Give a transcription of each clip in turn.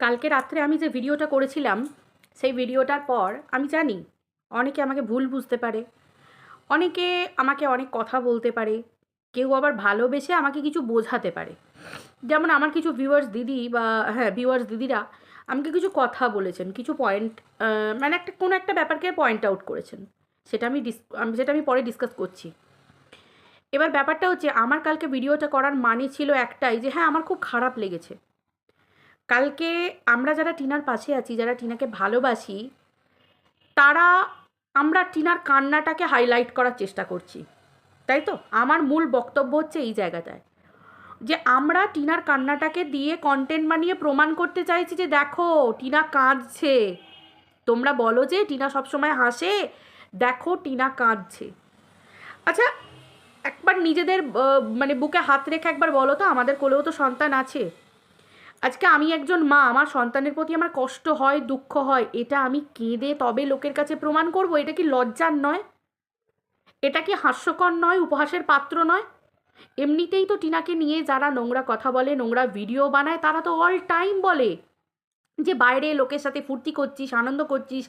কালকে রাত্রে আমি যে ভিডিওটা করেছিলাম সেই ভিডিওটার পর আমি জানি অনেকে আমাকে ভুল বুঝতে পারে, অনেকে আমাকে অনেক কথা বলতে পারে, কেউ আবার ভালোবেসে আমাকে কিছু বোঝাতে পারে। যেমন আমার কিছু ভিউয়ার্স দিদি বা ভিউয়ার্স দিদিরা আমাকে কিছু কথা বলেছেন, কিছু পয়েন্ট মানে কোনো একটা ব্যাপারকে পয়েন্ট আউট করেছেন। সেটা আমি পরে ডিসকাস করছি। এবার ব্যাপারটা হচ্ছে, আমার কালকে ভিডিওটা করার মানে ছিল একটাই, যে হ্যাঁ আমার খুব খারাপ লেগেছে। কালকে আমরা যারা টিনার পাশে আছি, যারা টিনাকে ভালোবাসি, তারা আমরা টিনার কান্নাটাকে হাইলাইট করার চেষ্টা করছি, তাই তো? আমার মূল বক্তব্য হচ্ছে এই জায়গাটায়, যে আমরা টিনার কান্নাটাকে দিয়ে কন্টেন্ট বানিয়ে প্রমাণ করতে চাইছি যে দেখো টিনা কাঁদছে। তোমরা বলো যে টিনা সবসময় হাসে, দেখো টিনা কাঁদছে। আচ্ছা, একবার নিজেদের মানে বুকে হাত রেখে একবার বলো তো, আমাদের কোলেও তো সন্তান আছে। আজকে আমি একজন মা, আমার সন্তানের প্রতি আমার কষ্ট হয়, দুঃখ হয়, এটা আমি কেঁদে তবে লোকের কাছে প্রমাণ করব? এটা কি লজ্জার নয়? এটা কি হাস্যকর নয়? উপহাসের পাত্র নয়? এমনিতেই তো টিনাকে নিয়ে যারা নোংরা কথা বলে, নোংরা ভিডিও বানায়, তারা তো অল টাইম বলে যে বাইরে লোকের সাথে ফুর্তি করছিস, আনন্দ করছিস,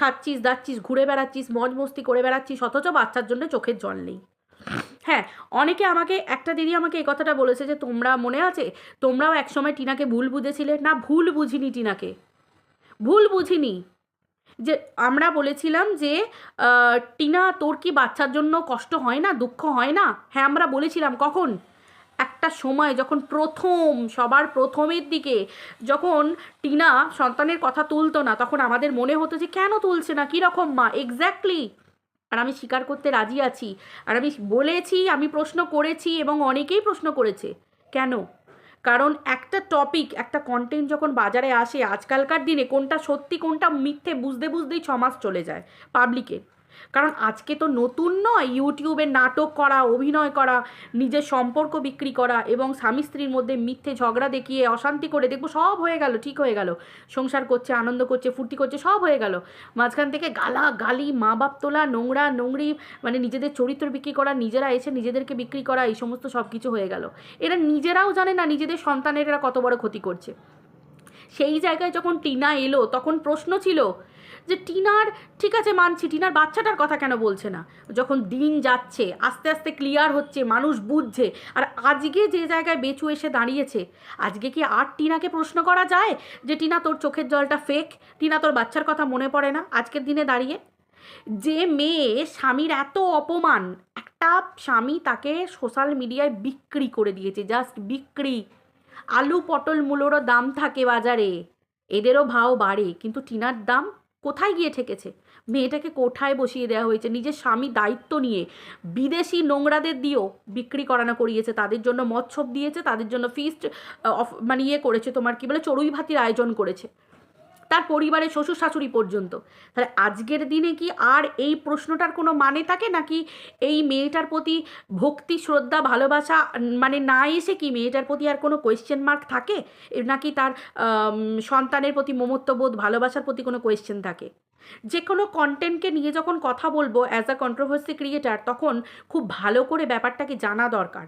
খাচ্ছিস দাচ্ছিস, ঘুরে বেড়াচ্ছিস, মজ মস্তি করে বেড়াচ্ছিস, অথচ বাচ্চার জন্য চোখের জল নেই। হ্যাঁ, অনেকে আমাকে, একটা দিদি আমাকে এই কথাটা বলেছে যে তোমরা মনে আছে, তোমরাও একসময় টিনাকে ভুল বুঝেছিলে। না, ভুল বুঝিনি টিনাকে, ভুল বুঝিনি। যে আমরা বলেছিলাম যে টিনা তোর কি বাচ্চার জন্য কষ্ট হয় না, দুঃখ হয় না? হ্যাঁ, আমরা বলেছিলাম। কখন? একটা সময় যখন সবার প্রথমের দিকে যখন টিনা সন্তানের কথা তুলতো না, তখন আমাদের মনে হতো যে কেন তুলছে না, কীরকম মা এক্স্যাক্টলি। আর আমি স্বীকার করতে রাজি আছি, আর আমি বলেছি, আমি প্রশ্ন করেছি এবং অনেকেই প্রশ্ন করেছে। কেন? কারণ একটা টপিক, একটা কন্টেন্ট যখন বাজারে আসে, আজকালকার দিনে কোনটা সত্যি কোনটা মিথ্যে বুঝতে বুঝতেই 6 মাস চলে যায় পাবলিকের। কারণ আজকে তো নতুন নয়, ইউটিউবে নাটক করা, অভিনয় করা, নিজের সম্পর্ক বিক্রি করা এবং স্বামী স্ত্রীর মধ্যে মিথ্যে ঝগড়া দেখিয়ে অশান্তি করে, দেখবো সব হয়ে গেল, ঠিক হয়ে গেল, সংসার করছে, আনন্দ করছে, ফুর্তি করছে, সব হয়ে গেল। মাঝখান থেকে গালি, মা বাপ তোলা, নোংরা নোংরি, মানে নিজেদের চরিত্র বিক্রি করা, নিজেরা এসে নিজেদেরকে বিক্রি করা, এই সমস্ত সব কিছু হয়ে গেল। এরা নিজেরাও জানে না নিজেদের সন্তানের এরা কত বড় ক্ষতি করছে। সেই জায়গায় যখন টিনা এলো, তখন প্রশ্ন ছিল যে টিনার, ঠিক আছে মানছি, টিনার বাচ্চাটার কথা কেন বলছে না? যখন দিন যাচ্ছে, আস্তে আস্তে ক্লিয়ার হচ্ছে, মানুষ বুঝছে, আর আজকে যে জায়গায় বেচু এসে দাঁড়িয়েছে, আজকে কি আর টিনাকে প্রশ্ন করা যায় যে টিনা তোর চোখের জলটা ফেক, টিনা তোর বাচ্চার কথা মনে পড়ে না? আজকের দিনে দাঁড়িয়ে যে মেয়ে স্বামীর এত অপমান, একটা স্বামী তাকে সোশ্যাল মিডিয়ায় বিক্রি করে দিয়েছে, জাস্ট বিক্রি। আলু পটল মূলোরও দাম থাকে বাজারে, এদেরও ভাও বাড়ে, কিন্তু টিনার দাম কোথায় গিয়ে ঠেকেছে? মেয়েটাকে কোঠায় বসিয়ে দেওয়া হয়েছে, নিজের স্বামী দায়িত্ব নিয়ে বিদেশি নোংরাদের দিয়েও বিক্রি করানো করিয়েছে, তাদের জন্য মৎসব দিয়েছে, তাদের জন্য ফিস্ট মানে করেছে, তোমার কি বলে, চড়ুই ভাতির আয়োজন করেছে, তার পরিবারের শ্বশুর শাশুড়ি পর্যন্ত। তাহলে আজকের দিনে কি আর এই প্রশ্নটার কোনো মানে থাকে নাকি? এই মেয়েটার প্রতি ভক্তি, শ্রদ্ধা, ভালোবাসা মানে না এসে কি মেয়েটার প্রতি আর কোনো কোয়েশ্চেন মার্ক থাকে? নাকি তার সন্তানের প্রতি মমত্ববোধ, ভালোবাসার প্রতি কোনো কোয়েশ্চেন থাকে? যে কোনো কন্টেন্টকে নিয়ে যখন কথা বলবো অ্যাজ আ কন্ট্রোভার্সি ক্রিয়েটার, তখন খুব ভালো করে ব্যাপারটাকে জানা দরকার।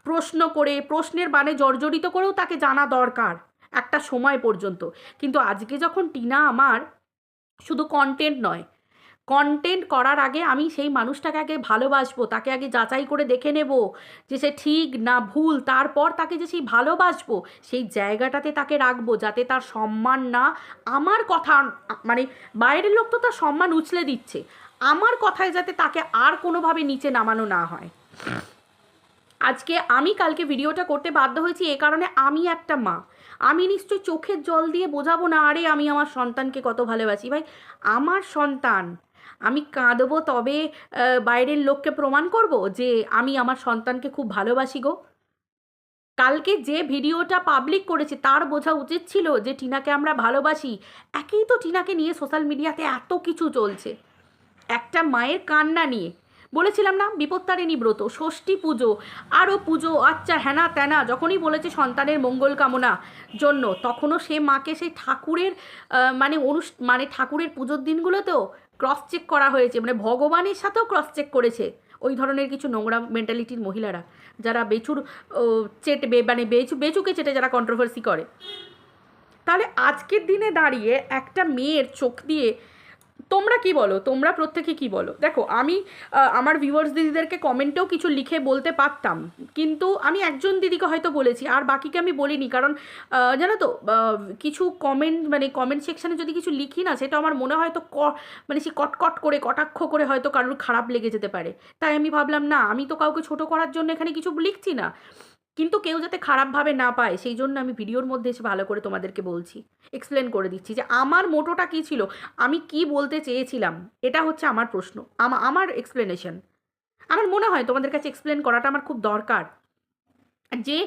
প্রশ্ন করে, প্রশ্নের বানে জর্জরিত করেও তাকে জানা দরকার একটা সময় পর্যন্ত। কিন্তু আজকে যখন টিনা আমার, শুধু কন্টেন্ট নয়, কন্টেন্ট করার আগে আমি সেই মানুষটাকে আগে ভালোবাসবো, তাকে আগে যাচাই করে দেখে নেব যে সে ঠিক না ভুল, তারপর তাকে যে সেই ভালোবাসবো, সেই জায়গাটাতে তাকে রাখবো, যাতে তার সম্মান না, আমার কথা, মানে বাইরের লোক তো তার সম্মান উছলে দিচ্ছে, আমার কথায় যাতে তাকে আর কোনোভাবে নিচে নামানো না হয়। আজকে আমি কালকে ভিডিওটা করতে বাধ্য হয়েছি এ কারণে, আমি একটা মা, আমি নিশ্চয়ই চোখের জল দিয়ে বোঝাবো না আরে আমি আমার সন্তানকে কত ভালোবাসি। ভাই, আমার সন্তান, আমি কাঁদবো তবে বাইরের লোককে প্রমাণ করব যে আমি আমার সন্তানকে খুব ভালোবাসি গো? কালকে যে ভিডিওটা পাবলিক করেছে তার বোঝা উচিত ছিল যে টিনাকে আমরা ভালোবাসি। একেই তো টিনাকে নিয়ে সোশ্যাল মিডিয়াতে এত কিছু চলছে, একটা মায়ের কান্না নিয়ে। বলেছিলাম না, বিপত্তারিণী ব্রত, ষষ্ঠী পুজো, আরও পুজো, আচ্ছা হ্যানা ত্যানা, যখনই বলেছে সন্তানের মঙ্গল কামনা জন্য, তখনও সে মাকে সেই ঠাকুরের মানে ঠাকুরের পুজোর দিনগুলোতেও ক্রস চেক করা হয়েছে, মানে ভগবানের সাথেও ক্রস চেক করেছে ওই ধরনের কিছু নোংরা মেন্টালিটির মহিলারা, যারা বেচুর চেটে, মানে বেচুকে চেটে যারা কন্ট্রোভার্সি করে। তাহলে আজকের দিনে দাঁড়িয়ে একটা মেয়ের চোখ দিয়ে তোমরা কি বলো, তোমরা প্রত্যেকে কি বলো? দেখো আমি আমার ভিউয়ার্স দিদিদেরকে কমেন্টেও কিছু লিখে বলতে পারতাম, কিন্তু আমি একজন দিদিকে হয়তো বলেছি, আর বাকিকে আমি বলিনি। কারণ জানো তো, কিছু কমেন্ট মানে কমেন্ট সেকশানে যদি কিছু লিখি না, সেটা আমার মনে হয় তো মানে সে কটকট করে কটাক্ষ করে হয়তো কারোর খারাপ লেগে যেতে পারে। তাই আমি ভাবলাম না, আমি তো কাউকে ছোট করার জন্য এখানে কিছু লিখছি না, কিন্তু কেউ যাতে খারাপভাবে না পায় সেই জন্য আমি ভিডিওর মধ্যে এসে ভালো করে তোমাদেরকে বলছি, এক্সপ্লেন করে দিচ্ছি যে আমার মোটোটা কী ছিল, আমি কি বলতে চেয়েছিলাম। এটা হচ্ছে আমার প্রশ্ন, আমার এক্সপ্লেনেশন। আমার মনে হয় তোমাদের কাছে এক্সপ্লেন করাটা আমার খুব দরকার, যে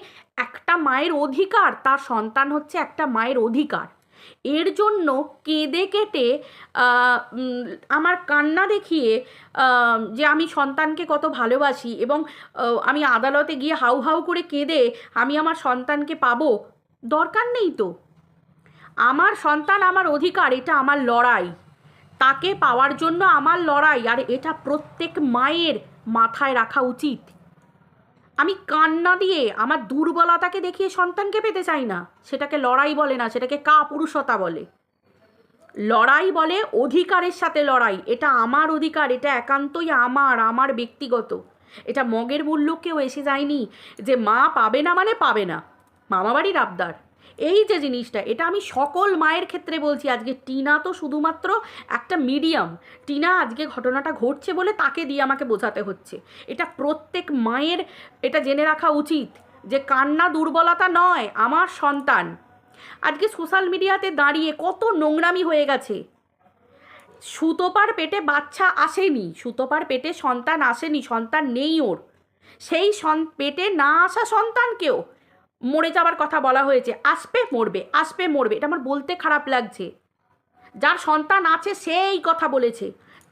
একটা মায়ের অধিকার, তার সন্তান হচ্ছে একটা মায়ের অধিকার। এর জন্য কেঁদে কেটে আমার কান্না দেখিয়ে যে আমি সন্তানকে কত ভালোবাসি এবং আমি আদালতে গিয়ে হাউ হাউ করে কেঁদে আমি আমার সন্তানকে পাবো, দরকার নেই তো। আমার সন্তান আমার অধিকার, এটা আমার লড়াই, তাকে পাওয়ার জন্য আমার লড়াই, আর এটা প্রত্যেক মায়ের মাথায় রাখা উচিত। আমি কান্না দিয়ে আমার দুর্বলতাকে দেখিয়ে সন্তানকে পেতে চাই না, সেটাকে লড়াই বলে না, সেটাকে কাপুরুষতা বলে। লড়াই বলে অধিকারের সাথে লড়াই, এটা আমার অধিকার, এটা একান্তই আমার ব্যক্তিগত। এটা মগের মূল্য কেউ এসে যায়নি যে মা পাবে না মানে পাবে না, মামাবাড়ির আবদার। এই যে জিনিসটা, এটা আমি সকল মায়ের ক্ষেত্রে বলছি। আজকে টিনা তো শুধুমাত্র একটা মিডিয়াম, টিনা আজকে ঘটনাটা ঘটছে বলে তাকে দিয়ে আমাকে বোঝাতে হচ্ছে। এটা প্রত্যেক মায়ের এটা জেনে রাখা উচিত যে কান্না দুর্বলতা নয়, আমার সন্তান। আজকে সোশ্যাল মিডিয়াতে দাঁড়িয়ে কত নোংরামি হয়ে গেছে। সুতোপার পেটে বাচ্চা আসেনি, সুতোপার পেটে সন্তান আসেনি, সন্তান নেই ওর, সেই পেটে না আসা সন্তানকেও মরে যাওয়ার কথা বলা হয়েছে, আসবে মরবে, আসবে মরবে। এটা আমার বলতে খারাপ লাগছে। যার সন্তান আছে সেই কথা বলেছে।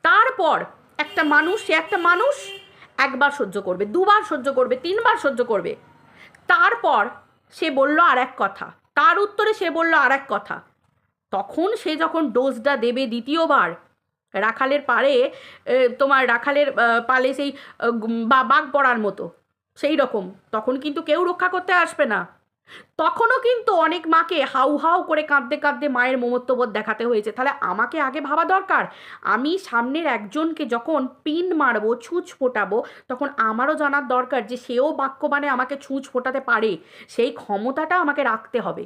তারপর একটা মানুষ, সে একটা মানুষ, একবার সহ্য করবে, দুবার সহ্য করবে, তিনবার সহ্য করবে, তারপর সে বলল আর এক কথা, তার উত্তরে সে বলল আর এক কথা। তখন সে যখন ডোজটা দেবে দ্বিতীয়বার, রাখালের পাড়ে তোমার রাখালের পালে সেই বাঘ পড়ার মতো সেই রকম, তখন কিন্তু কেউ রক্ষা করতে আসবে না। তখনও কিন্তু অনেক মাকে হাউ হাউ করে কাঁদতে কাঁদতে মায়ের মমত্ববোধ দেখাতে হয়েছে। তাহলে আমাকে আগে ভাবা দরকার, আমি সামনের একজনকে যখন পিন মারবো, ছুঁচ ফোটাবো, তখন আমারও জানার দরকার যে সেও বাক্যবাণে আমাকে ছুঁচ ফোটাতে পারে, সেই ক্ষমতাটা আমাকে রাখতে হবে।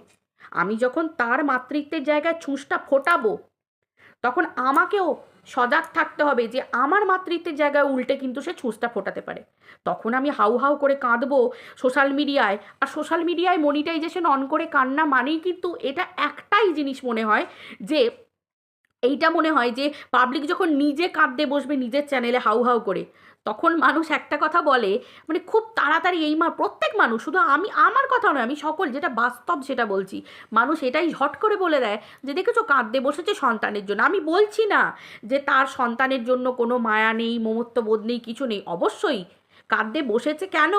আমি যখন তার মাতৃত্বের জায়গায় ছুঁচটা ফোটাবো, তখন আমাকেও সজাগ থাকতে হবে যে আমার মাতৃত্বের জায়গায় উল্টে কিন্তু সে ছুঁচটা ফোটাতে পারে। তখন আমি হাউ হাউ করে কাঁদবো সোশ্যাল মিডিয়ায়, আর সোশ্যাল মিডিয়ায় মনিটাইজেশন অন করে কান্না মানেই কিন্তু এটা একটাই জিনিস মনে হয়, যে এইটা মনে হয় যে পাবলিক যখন নিজে কাঁদতে বসবে নিজের চ্যানেলে হাউ হাউ করে, তখন মানুষ একটা কথা বলে, মানে খুব তাড়াতাড়ি এই প্রত্যেক মানুষ, শুধু আমি আমার কথা নয়, আমি সকল যেটা বাস্তব সেটা বলছি, মানুষ এটাই ঝট করে বলে দেয় যে দেখেছো কাঁদতে বসেছে সন্তানের জন্য। আমি বলছি না যে তার সন্তানের জন্য কোনো মায়া নেই, মমত্ববোধ নেই, কিছু নেই, অবশ্যই কাঁদতে বসেছে। কেন?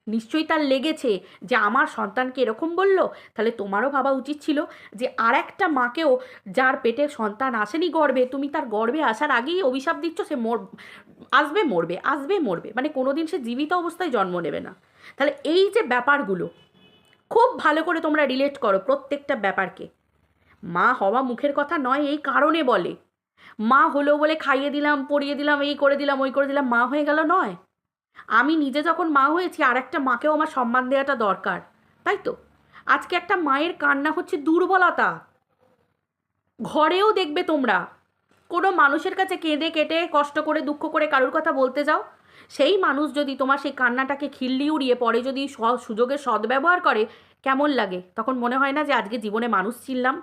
নিশ্চয়ই তার লেগেছে যে আমার সন্তানকে এরকম বলল। তাহলে তোমারও ভাবা উচিত ছিল যে আর একটা মাকেও, যার পেটে সন্তান আসেনি গর্ভে, তুমি তার গর্ভে আসার আগেই অভিশাপ দিচ্ছ সে আসবে মরবে, আসবে মরবে, মানে কোনোদিন সে জীবিত অবস্থায় জন্ম নেবে না। তাহলে এই যে ব্যাপারগুলো খুব ভালো করে তোমরা রিলেট করো প্রত্যেকটা ব্যাপারকে। মা হওয়া মুখের কথা নয়, এই কারণে বলে মা হলো বলে খাইয়ে দিলাম, পরিয়ে দিলাম, এই করে দিলাম, ওই করে দিলাম, মা হয়ে গেল নয়। আমি নিজে যখন মা হয়েছি আর একটা মাকেও আমার সম্মান দেওয়াটা দরকার, তাই তো? আজকে একটা মায়ের কান্না হচ্ছে দুর্বলতা। ঘরেও দেখবে তোমরা কোনো মানুষের কাছে কেঁদে কেটে কষ্ট করে দুঃখ করে কারোর কথা বলতে যাও, সেই মানুষ যদি তোমার সেই কান্নাটাকে খিল্লি উড়িয়ে পরে যদি সুযোগের সদ্ব্যবহার করে, কেমন লাগে? তখন মনে হয় না যে আজকে জীবনে মানুষ ছিলাম,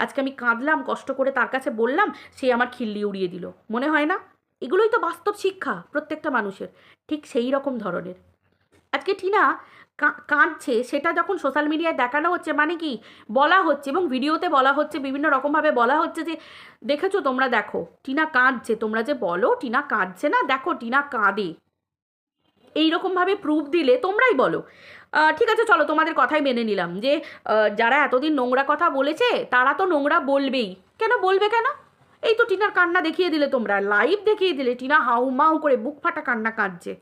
আজকে আমি কাঁদলাম, কষ্ট করে তার কাছে বললাম, সে আমার খিল্লি উড়িয়ে দিল, মনে হয় না? এগুলোই তো বাস্তব শিক্ষা প্রত্যেকটা মানুষের, ঠিক সেই রকম ধরনের। আজকে টিনা কাঁদছে, সেটা যখন সোশ্যাল মিডিয়ায় দেখানো হচ্ছে, মানে কি বলা হচ্ছে এবং ভিডিওতে বলা হচ্ছে, বিভিন্ন রকমভাবে বলা হচ্ছে যে দেখেছো তোমরা, দেখো টিনা কাঁদছে, তোমরা যে বলো টিনা কাঁদছে না, দেখো টিনা কাঁদে, এইরকমভাবে প্রুফ দিলে তোমরাই বলো। ঠিক আছে, চলো তোমাদের কথাই মেনে নিলাম যে যারা এতদিন নোংরা কথা বলেছে তারা তো নোংরা বলবেই। কেন বলবে কেন? এই তো টিনার কান্না দেখিয়ে দিলে, তোমরা লাইভ দেখিয়ে দিলে, টিনা হাউ মাউ করে বুক ফাটা কান্না কাঁদছে।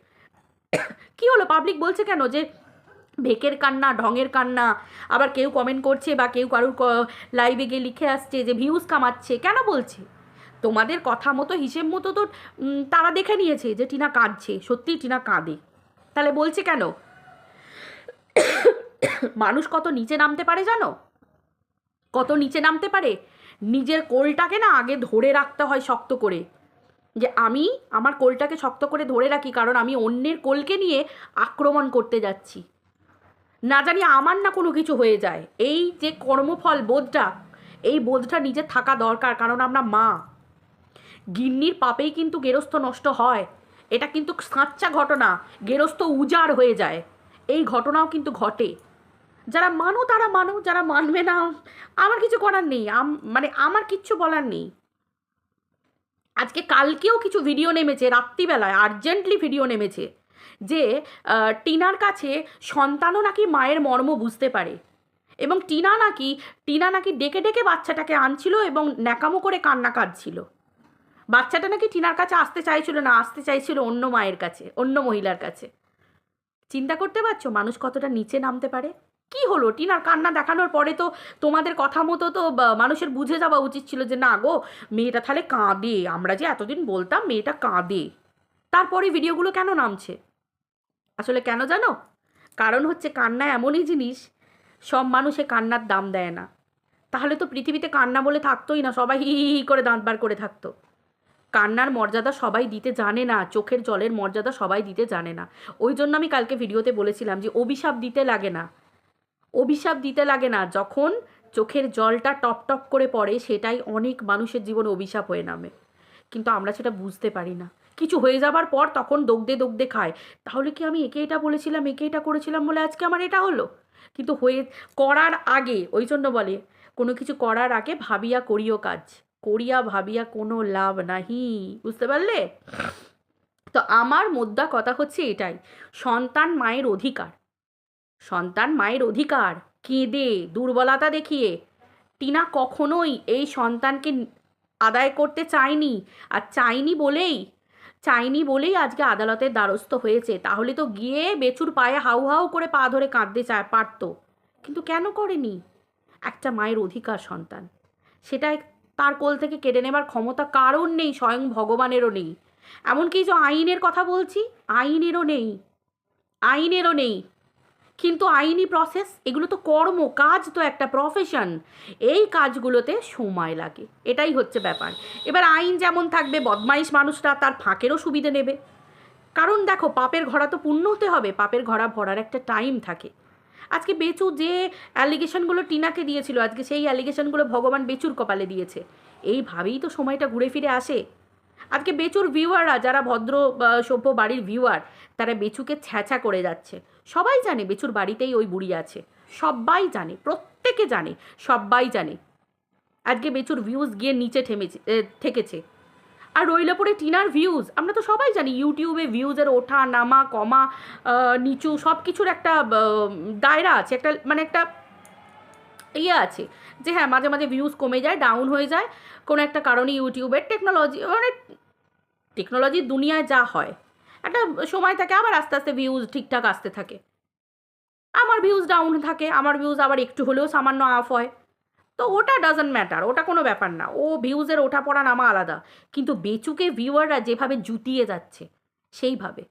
কি হলো? পাবলিক বলছে কেন যে ভেকের কান্না, ঢঙের কান্না। আবার কেউ কমেন্ট করছে বা কেউ কারুর লাইভে গিয়ে লিখে আসছে যে ভিউজ কামাচ্ছে। কেন বলছে? তোমাদের কথা মতো হিসেব মতো তো তারা দেখে নিয়েছে যে টিনা কাঁদছে, সত্যিই টিনা কাঁদে। তাহলে বলছে কেন? মানুষ কত নিচে নামতে পারে জানো? কত নিচে নামতে পারে? নিজের কোলটাকে না আগে ধরে রাখতে হয় শক্ত করে, যে আমি আমার কোলটাকে শক্ত করে ধরে রাখি, কারণ আমি অন্যের কোলকে নিয়ে আক্রমণ করতে যাচ্ছি। না জানি আমার না কোনো কিছু হয়ে যায়। এই যে কর্মফল বোধটা, এই বোধটা নিজের থাকা দরকার, কারণ আমরা মা। গিন্নির পাপেই কিন্তু গেরস্থ নষ্ট হয়, এটা কিন্তু সাচ্চা ঘটনা। গেরস্থ উজাড় হয়ে যায়, এই ঘটনাও কিন্তু ঘটে। যারা মানো তারা মানো, যারা মানবে না আমার কিছু করার নেই, মানে আমার কিচ্ছু বলার নেই। আজকে কালকেও কিছু ভিডিও নেমেছে, রাত্রিবেলায় আর্জেন্টলি ভিডিও নেমেছে যে টিনার কাছে সন্তানও নাকি মায়ের মর্ম বুঝতে পারে, এবং টিনা নাকি ডেকে ডেকে বাচ্চাটাকে আনছিল এবং ন্যাকামো করে কান্না কাঁদছিল। বাচ্চাটা নাকি টিনার কাছে আসতে চাইছিল না, আসতে চাইছিল অন্য মায়ের কাছে, অন্য মহিলার কাছে। চিন্তা করতে পারছো মানুষ কতটা নিচে নামতে পারে? কি হলো, টিনার কান্না দেখানোর পরে তো তোমাদের কথা মতো তো মানুষের বুঝে যাওয়া উচিত ছিল যে না গো, মেয়েটা তাহলে কাঁদে, আমরা যে এতদিন বলতাম মেয়েটা কাঁদে। তারপরে ভিডিওগুলো কেন নামছে? আসলে কেন জানো? কারণ হচ্ছে কান্না এমনই জিনিস, সব মানুষে কান্নার দাম দেয় না। তাহলে তো পৃথিবীতে কান্না বলে থাকতোই না, সবাই হি হি করে দাঁত বার করে থাকতো। কান্নার মর্যাদা সবাই দিতে জানে না, চোখের জলের মর্যাদা সবাই দিতে জানে না। ওই জন্য আমি কালকে ভিডিওতে বলেছিলাম যে অভিশাপ দিতে লাগে না, অভিশাপ দিতে লাগে না। যখন চোখের জলটা টপ টপ করে পড়ে, সেটাই অনেক মানুষের জীবনে অভিশাপ হয়ে নামে। কিন্তু আমরা সেটা বুঝতে পারি না। কিছু হয়ে যাবার পর তখন দগদে দগদে খায়, তাহলে কি আমি একে এটা বলেছিলাম, একে এটা করেছিলাম বলে আজকে আমার এটা হলো। কিন্তু করার আগে, ওই জন্য বলে কোনো কিছু করার আগে ভাবিয়া করিও কাজ, করিয়া ভাবিয়া কোনো লাভ নাহি। বুঝতে পারলে? তো আমার মোদ্দা কথা হচ্ছে এটাই, সন্তান মায়ের অধিকার, সন্তান মায়ের অধিকার। কেঁদে দুর্বলতা দেখিয়ে টিনা কখনোই এই সন্তানকে আদায় করতে চায়নি। আর চাইনি বলেই আজকে আদালতের দ্বারস্থ হয়েছে। তাহলে তো গিয়ে বেচুর পায়ে হাউ হাউ করে পা ধরে কাঁদতে পারতো, কিন্তু কেন করেনি? একটা মায়ের অধিকার সন্তান, সেটাই তার কোল থেকে কেড়ে নেবার ক্ষমতা কারোর নেই, স্বয়ং ভগবানেরও নেই। এমনকি যে আইনের কথা বলছি, আইনেরও নেই। কিন্তু আইনি প্রসেস, এগুলো তো কর্ম, কাজ তো একটা প্রফেশন, এই কাজগুলোতে সময় লাগে, এটাই হচ্ছে ব্যাপার। এবার আইন যেমন থাকবে, বদমাইশ মানুষরা তার ফাঁকেরও সুবিধে নেবে। কারণ দেখো, পাপের ঘোড়া তো পূর্ণ হতে হবে, পাপের ঘোড়া ভরার একটা টাইম থাকে। আজকে বেচু যে অ্যালিগেশনগুলো টিনাকে দিয়েছিল, আজকে সেই অ্যালিগেশনগুলো ভগবান বেচুর কপালে দিয়েছে। এইভাবেই তো সময়টা ঘুরে ফিরে আসে। আজকে বেচুর ভিউয়াররা, যারা ভদ্র সভ্য বাড়ির ভিউয়ার, তারা বেচুকে ছ্যাঁচা করে যাচ্ছে। সবাই জানে বেচুর বাড়িতেই ওই বুড়ি আছে, সবাই জানে, প্রত্যেকে জানে, সবাই জানে। আজকে বেচুর ভিউজ গিয়ে নিচে ঠেকেছে। আর রইল পরে টিনার ভিউজ। আমরা তো সবাই জানি ইউটিউবে ভিউজের ওঠা নামা, কমা, নিচু সব কিছুর একটা দায়রা আছে, একটা মানে একটা ইয়ে আছে যে হ্যাঁ, মাঝে মাঝে ভিউজ কমে যায়, ডাউন হয়ে যায় কোনো একটা কারণে। ইউটিউবের টেকনোলজির দুনিয়ায় যা হয়, একটা সময় থাকে, আবার আস্তে আস্তে ভিউজ ঠিকঠাক আসতে থাকে। আমার ভিউজ ডাউন থাকে, আমার ভিউজ আবার একটু হলেও সামান্য আপ হয়। তো ওটা ডাজন্ট ম্যাটার, ওটা কোনো ব্যাপার না, ও ভিউজের ওঠা পড়া নামা আলাদা। কিন্তু বেচুকে ভিউয়াররা যেভাবে জুতিয়ে যাচ্ছে, সেইভাবে,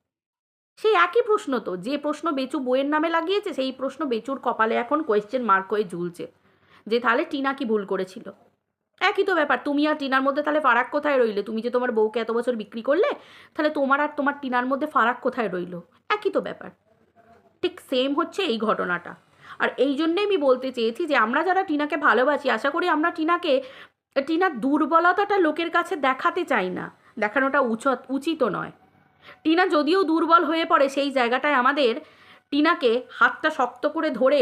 সেই একই প্রশ্ন তো, যে প্রশ্ন বেচু বইয়ের নামে লাগিয়েছে, সেই প্রশ্ন বেচুর কপালে এখন কোয়েশ্চেন মার্ক হয়ে ঝুলছে, যে তাহলে টিনা কি ভুল করেছিল। একই তো ব্যাপার, তুমি আর টিনার মধ্যে তাহলে ফারাক কোথায় রইলে? তুমি যে তোমার বউকে এত বছর বিক্রি করলে, তাহলে তোমার আর তোমার টিনার মধ্যে ফারাক কোথায় রইল? একই তো ব্যাপার। ঠিক সেম হচ্ছে এই ঘটনাটা। আর এই জন্যেই আমি বলতে চেয়েছি যে আমরা যারা টিনাকে ভালোবাসি, আশা করি আমরা টিনার দুর্বলতাটা লোকের কাছে দেখাতে চাই না, দেখানোটা উচিতও নয়। টিনা যদিও দুর্বল হয়ে পড়ে, সেই জায়গাটায় আমাদের টিনাকে হাতটা শক্ত করে ধরে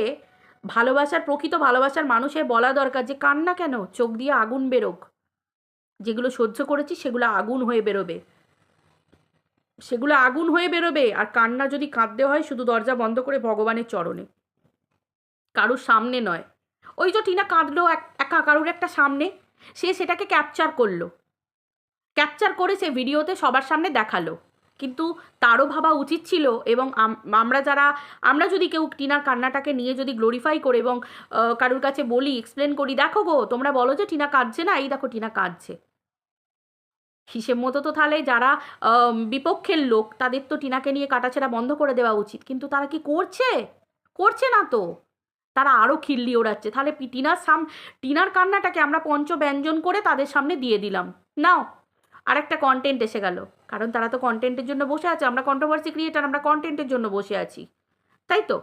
প্রকৃত ভালোবাসার মানুষের বলা দরকার যে কান্না কেন, চোখ দিয়ে আগুন বেরোক, যেগুলো সহ্য করেছি সেগুলো আগুন হয়ে বেরোবে, আর কান্না যদি কাঁদতে হয় শুধু দরজা বন্ধ করে ভগবানের চরণে, কারোর সামনে নয়। ওই যে টিনা কাঁদলো একা কারোর একটা সামনে, সে সেটাকে ক্যাপচার করে সে ভিডিওতে সবার সামনে দেখালো, কিন্তু তারও ভাবা উচিত ছিল। এবং আমরা যদি কেউ টিনার কান্নাটাকে নিয়ে যদি গ্লোরিফাই করে এবং কারোর কাছে বলি, এক্সপ্লেন করি, দেখো গো তোমরা বলো যে টিনা কাঁদছে না, এই দেখো টিনা কাঁদছে, হিসেব মতো তো তাহলে যারা বিপক্ষের লোক তাদের তো টিনাকে নিয়ে কাটাছেড়া বন্ধ করে দেওয়া উচিত। কিন্তু তারা কি করছে? করছে না তো, তারা আরও খিল্লি ওড়াচ্ছে। তাহলে টিনার কান্নাটাকে আমরা পঞ্চব্যঞ্জন করে তাদের সামনে দিয়ে দিলাম, নাও আরেকটা কন্টেন্ট এসে গেল। কারণ তারা তো কন্টেন্টের জন্য বসে আছে, আমরা কন্ট্রোভার্সি ক্রিয়েটার, আমরা কন্টেন্টের জন্য বসে আছি, তাই তো?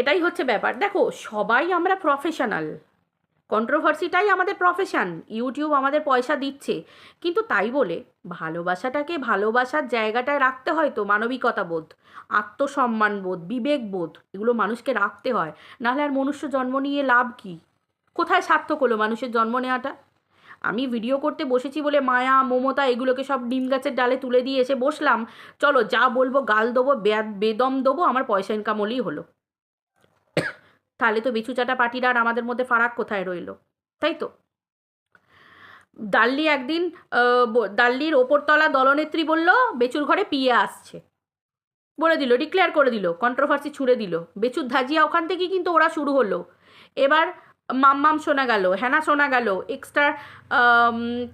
এটাই হচ্ছে ব্যাপার। দেখো সবাই আমরা প্রফেশনাল, কন্ট্রোভার্সিটাই আমাদের প্রফেশন, ইউটিউব আমাদের পয়সা দিচ্ছে, কিন্তু তাই বলে ভালোবাসাটাকে ভালোবাসার জায়গাটায় রাখতে হয় তো, মানবিকতা বোধ, আত্মসম্মান বোধ, বিবেক বোধ, এগুলো মানুষকে রাখতে হয়। নাহলে আর মনুষ্য জন্ম নিয়ে লাভ কি? কোথায় সার্থক হলো মানুষের জন্ম নেওয়াটা? আমি ভিডিও করতে বসেছি বলে মায়া মমতা এগুলোকে সব নিম গাছের ডালে তুলে দিয়ে এসে বসলাম, চলো যা বলবো গাল দেবো, বেদম দেবো, আমার পয়সা ইনকাম হলেই হলো। তাহলে তো বেচুচাটা পার্টিরা আর আমাদের মধ্যে ফারাক কোথায় রইল, তাই তো? দাল্লি একদিন দাল্লির ওপরতলা দলনেত্রী বলল বেচুর ঘরে পিয়ে আসছে, বলে দিল, ডিক্লেয়ার করে দিল, কন্ট্রোভার্সি ছুড়ে দিল। বেচুর ধাজিয়া ওখান থেকেই কিন্তু ওরা শুরু হলো। এবার মাম্মাম শোনা গেল, হ্যানা শোনা গেল, এক্সট্রা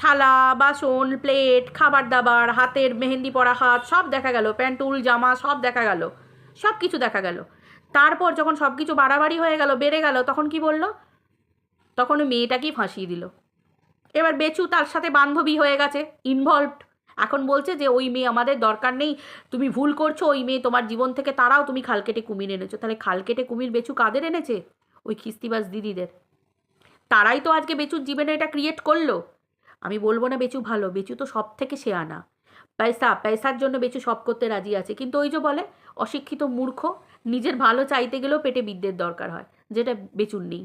থালা বাসন প্লেট খাবার দাবার, হাতের মেহেন্দি পরা হাত সব দেখা গেল, প্যান্টুল জামা সব দেখা গেল, সব কিছু দেখা গেল। তারপর যখন সব কিছু বাড়াবাড়ি হয়ে গেল, বেড়ে গেল, তখন কি বলল? তখন ওই মেয়েটাকেই ফাঁসিয়ে দিল। এবার বেচু তার সাথে বান্ধবী হয়ে গেছে, ইনভলভড। এখন বলছে যে ওই মেয়ে আমাদের দরকার নেই, তুমি ভুল করছো, ওই মেয়ে তোমার জীবন থেকে তারাও, তুমি খাল কেটে কুমির এনেছো। তাহলে খাল কেটে কুমির বেচু কাদের এনেছে? ওই খিস্তিবাজ দিদিদের। তারাই তো আজকে বেচুর জীবনে এটা ক্রিয়েট করলো। আমি বলবো না বেচু ভালো, বেচু তো সব থেকে শেয়ানা, পয়সার জন্য বেচু সব করতে রাজি আছে। কিন্তু ওই যে বলে অশিক্ষিত মূর্খ, নিজের ভালো চাইতে গেলেও পেটে বিদ্যের দরকার হয়, যেটা বেচুর নেই।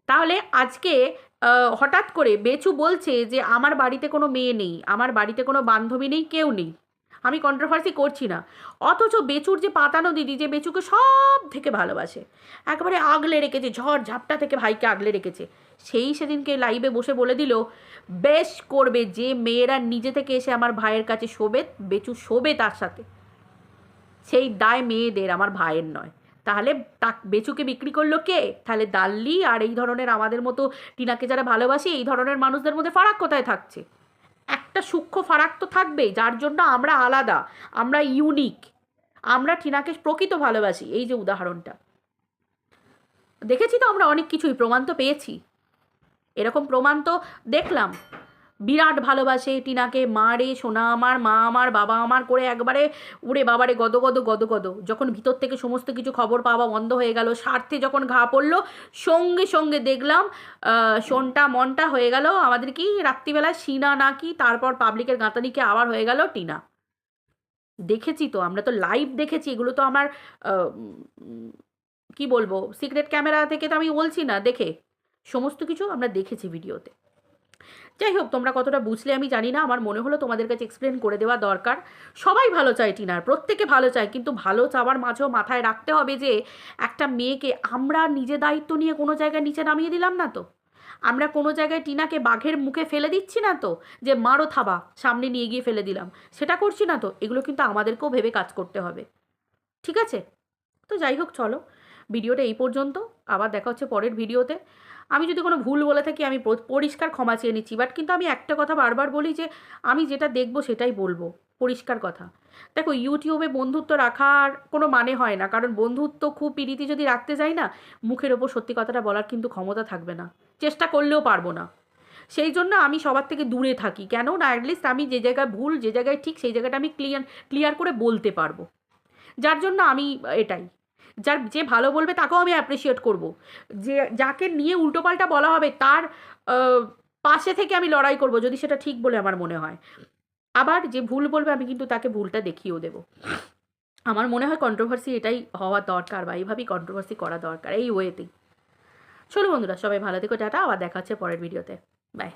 তাহলে আজকে হঠাৎ করে বেচু বলছে যে আমার বাড়িতে কোনো মেয়ে নেই, আমার বাড়িতে কোনো বান্ধবী নেই, কেউ নেই, আমি কন্ট্রোভার্সি করছি না। অথচ বেচুর যে পাতানো দিদি, যে বেচুকে সব থেকে ভালোবাসে, একেবারে আগলে রেখেছে, ঝড় ঝাপটা থেকে ভাইকে আগলে রেখেছে, সেই সেদিনকে লাইভে বসে বলে দিল বেশ করবে যে মেয়েরা নিজে থেকে এসে আমার ভাইয়ের কাছে শোবে, বেচু শোবে তার সাথে, সেই দায় মেয়েদের, আমার ভাইয়ের নয়। তাহলে বেচুকে বিক্রি করলো কে? তাহলে দাল্লি আর এই ধরনের আমাদের মতো টিনাকে যারা ভালোবাসি, এই ধরনের মানুষদের মধ্যে ফারাক কোথায় থাকছে? একটা সূক্ষ্ম ফারাক তো থাকবে, যার জন্য আমরা আলাদা, আমরা ইউনিক, আমরা টিনাকে প্রকৃত ভালোবাসি। এই যে উদাহরণটা দেখেছি তো আমরা, অনেক কিছুই প্রমাণ তো পেয়েছি, এরকম প্রমাণ তো দেখলাম। বিরাট ভালোবাসে টিনাকে, মা রে সোনা আমার, মা আমার, বাবা আমার করে একবারে উড়ে বাবারে গদগদ গদগদ। যখন ভিতর থেকে সমস্ত কিছু খবর পাওয়া বন্ধ হয়ে গেল, স্বার্থে যখন ঘা পড়লো, সঙ্গে সঙ্গে দেখলাম শোনটা মনটা হয়ে গেল আমাদের কি রাত্রিবেলায় সিনা নাকি, তারপর পাবলিকের গাঁতানিকে আবার হয়ে গেল টিনা। দেখেছি তো, আমরা তো লাইভ দেখেছি, এগুলো তো আমার কি বলবো, সিক্রেট ক্যামেরা থেকে তো আমি বলছি না, দেখে সমস্ত কিছু আমরা দেখেছি ভিডিওতে। যাই হোক, তোমরা কতটা বুঝলে আমি জানি না, আমার মনে হলো তোমাদের কাছে এক্সপ্লেন করে দেওয়া দরকার। সবাই ভালো চায় টিনার, প্রত্যেকে ভালো চায়, কিন্তু ভালো চাওয়ার মাঝেও মাথায় রাখতে হবে যে একটা মেয়েকে আমরা নিজে দায়িত্ব নিয়ে কোনো জায়গায় নিচে নামিয়ে দিলাম না তো, আমরা কোনো জায়গায় টিনাকে বাঘের মুখে ফেলে দিচ্ছি না তো, যে মারো থাবা সামনে নিয়ে গিয়ে ফেলে দিলাম, সেটা করছি না তো। এগুলো কিন্তু আমাদেরকেও ভেবে কাজ করতে হবে, ঠিক আছে? তো যাই হোক, চলো ভিডিওটা এই পর্যন্ত, আবার দেখা হচ্ছে পরের ভিডিওতে। আমি যদি কোনো ভুল বলে থাকি আমি পরিষ্কার ক্ষমা চেয়ে নিচ্ছি, বাট কিন্তু আমি একটা কথা বারবার বলি যে আমি যেটা দেখবো সেটাই বলবো, পরিষ্কার কথা। দেখো ইউটিউবে বন্ধুত্ব রাখার কোনো মানে হয় না, কারণ বন্ধুত্ব খুব প্রীতি যদি রাখতে যাই না, মুখের ওপর সত্যি কথাটা বলার কিন্তু ক্ষমতা থাকবে না, চেষ্টা করলেও পারবো না। সেই জন্য আমি সবার থেকে দূরে থাকি, কেন না অ্যাটলিস্ট আমি যে জায়গায় ভুল যে জায়গায় ঠিক সেই জায়গাটা আমি ক্লিয়ার করে বলতে পারবো। যার জন্য আমি এটাই, যে ভালো বলবে তাকেও আমি অ্যাপ্রিসিয়েট করব, যে যাকে নিয়ে উল্টোপাল্টা বলা হবে তার পাশে থেকে আমি লড়াই করব যদি সেটা ঠিক বলে আমার মনে হয়। আবার যে ভুল বলবে আমি কিন্তু তাকে ভুলটা দেখিয়েও দেব। আমার মনে হয় কন্ট্রোভার্সি এটাই হওয়া দরকার, বা এইভাবেই কন্ট্রোভার্সি করা দরকার, এই ওয়েতেই। চলো বন্ধুরা, সবাই ভালো থেকো, টাটা, আবার দেখা হচ্ছে পরের ভিডিওতে, বাই।